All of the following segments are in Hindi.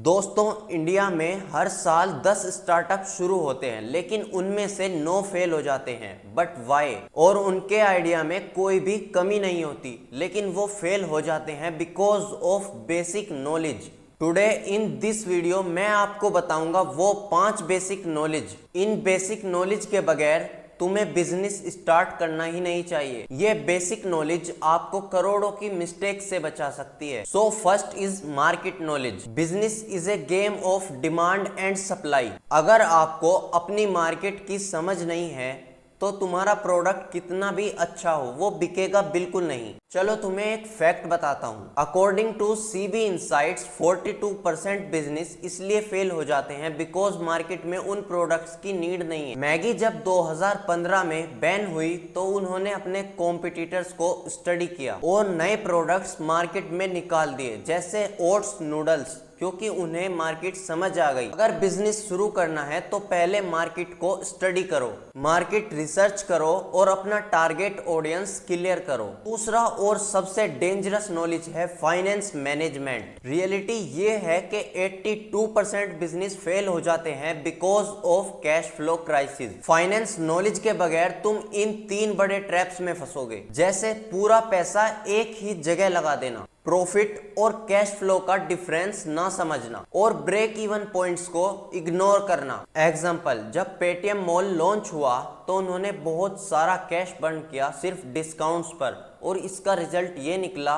दोस्तों, इंडिया में हर साल 10 स्टार्टअप शुरू होते हैं, लेकिन उनमें से 9 फेल हो जाते हैं। But why? और उनके आइडिया में कोई भी कमी नहीं होती, लेकिन वो फेल हो जाते हैं because of basic knowledge. Today in this video मैं आपको बताऊंगा वो 5 बेसिक नॉलेज। इन बेसिक नॉलेज के बगैर तुम्हें बिजनेस स्टार्ट करना ही नहीं चाहिए। ये बेसिक नॉलेज आपको करोड़ों की मिस्टेक से बचा सकती है। So first is market knowledge. Business is a game of demand and supply. अगर आपको अपनी मार्केट की समझ नहीं है तो तुम्हारा प्रोडक्ट कितना भी अच्छा हो वो बिकेगा बिल्कुल नहीं। चलो तुम्हें एक फैक्ट बताता हूँ। According to CB insights 42% business इसलिए फेल हो जाते हैं बिकॉज मार्केट में उन प्रोडक्ट्स की नीड नहीं है। मैगी जब 2015 में बैन हुई तो उन्होंने अपने कॉम्पिटिटर्स को स्टडी किया और नए प्रोडक्ट्स मार्केट में निकाल दिए, जैसे ओट्स नूडल्स, क्योंकि उन्हें मार्केट समझ आ गई। अगर बिजनेस शुरू करना है तो पहले मार्केट को स्टडी करो, मार्केट रिसर्च करो और अपना टारगेट ऑडियंस क्लियर करो। दूसरा और सबसे डेंजरस नॉलेज है फाइनेंस मैनेजमेंट। रियलिटी ये है कि 82% बिजनेस फेल हो जाते हैं because of cash flow crisis. Finance knowledge के बगैर तुम इन 3 बड़े ट्रैप्स में फंसोगे, जैसे पूरा पैसा एक ही जगह लगा देना, प्रॉफिट और कैश फ्लो का डिफरेंस ना समझना और ब्रेक इवन पॉइंट्स को इग्नोर करना। एग्जांपल, जब पेटीएम मॉल लॉन्च हुआ तो उन्होंने बहुत सारा कैश बर्न किया सिर्फ डिस्काउंट्स पर, और इसका रिजल्ट ये निकला,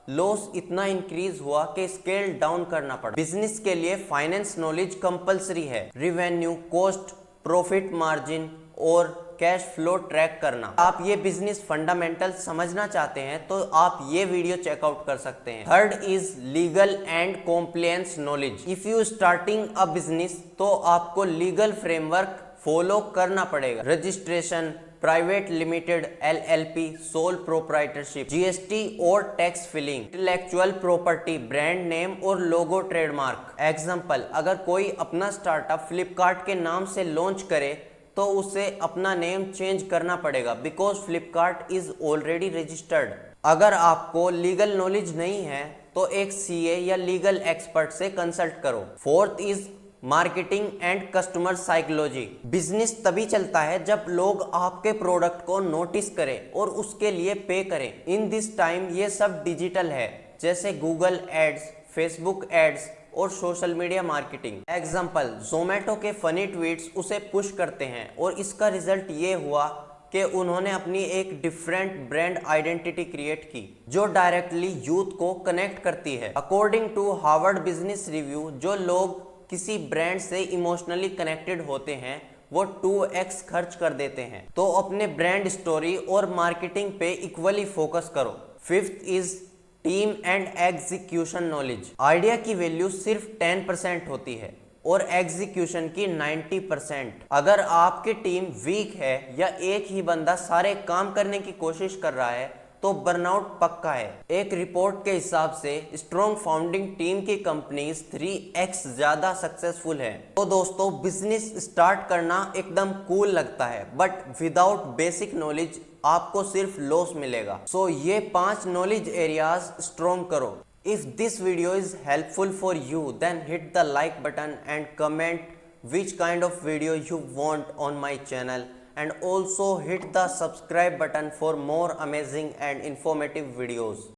लॉस इतना इंक्रीज हुआ कि स्केल डाउन करना पड़ा। बिजनेस के लिए फाइनेंस नॉलेज कंपलसरी है। रिवेन्यू, कॉस्ट, प्रॉफिट मार्जिन और कैश फ्लो ट्रैक करना। आप ये बिजनेस फंडामेंटल समझना चाहते हैं तो आप ये वीडियो चेकआउट कर सकते हैं। Third is legal and compliance knowledge. If you starting a business तो आपको लीगल फ्रेमवर्क फॉलो करना पड़ेगा। Registration, private limited, LLP, sole proprietorship, GST और tax filing, intellectual property, brand name और लोगो ट्रेडमार्क। एग्जांपल, अगर कोई अपना स्टार्टअप फ्लिपकार्ट के नाम से लॉन्च करे तो उसे अपना नेम चेंज करना पड़ेगा because Flipkart is already registered. अगर आपको लीगल नॉलेज नहीं है तो एक CA या लीगल एक्सपर्ट से कंसल्ट करो। Fourth is marketing and customer psychology. Business तभी चलता है जब लोग आपके प्रोडक्ट को नोटिस करें और उसके लिए पे करें। इन दिस टाइम ये सब डिजिटल है, जैसे गूगल एड्स, फेसबुक एड्स और social media marketing. Example, Zomato के फनी ट्वीट्स उसे पुश करते हैं और इसका रिजल्ट ये हुआ कि उन्होंने अपनी एक डिफरेंट ब्रांड आइडेंटिटी क्रिएट की जो डायरेक्टली यूथ को कनेक्ट करती है। According to Harvard business review, जो लोग किसी ब्रांड से इमोशनली कनेक्टेड होते हैं वो 2x खर्च कर देते हैं। तो अपने ब्रांड स्टोरी और मार्केटिंग पे इक्वली फोकस करो। Fifth is team and execution knowledge. Idea की वैल्यू सिर्फ 10% होती है और एग्जीक्यूशन की 90%। अगर आपकी टीम वीक है या एक ही बंदा सारे काम करने की कोशिश कर रहा है तो बर्नआउट पक्का है। एक रिपोर्ट के हिसाब से स्ट्रॉन्ग फाउंडिंग टीम की कंपनीज 3x ज्यादा सक्सेसफुल है। तो दोस्तों, बिजनेस स्टार्ट करना एकदम कूल लगता है, बट विदाउट बेसिक नॉलेज आपको सिर्फ लॉस मिलेगा। सो ये 5 नॉलेज एरियाज स्ट्रॉन्ग करो। If this video is helpful for you then hit the like button and comment which kind of video you want on my channel, and also hit the subscribe button for more amazing and informative videos.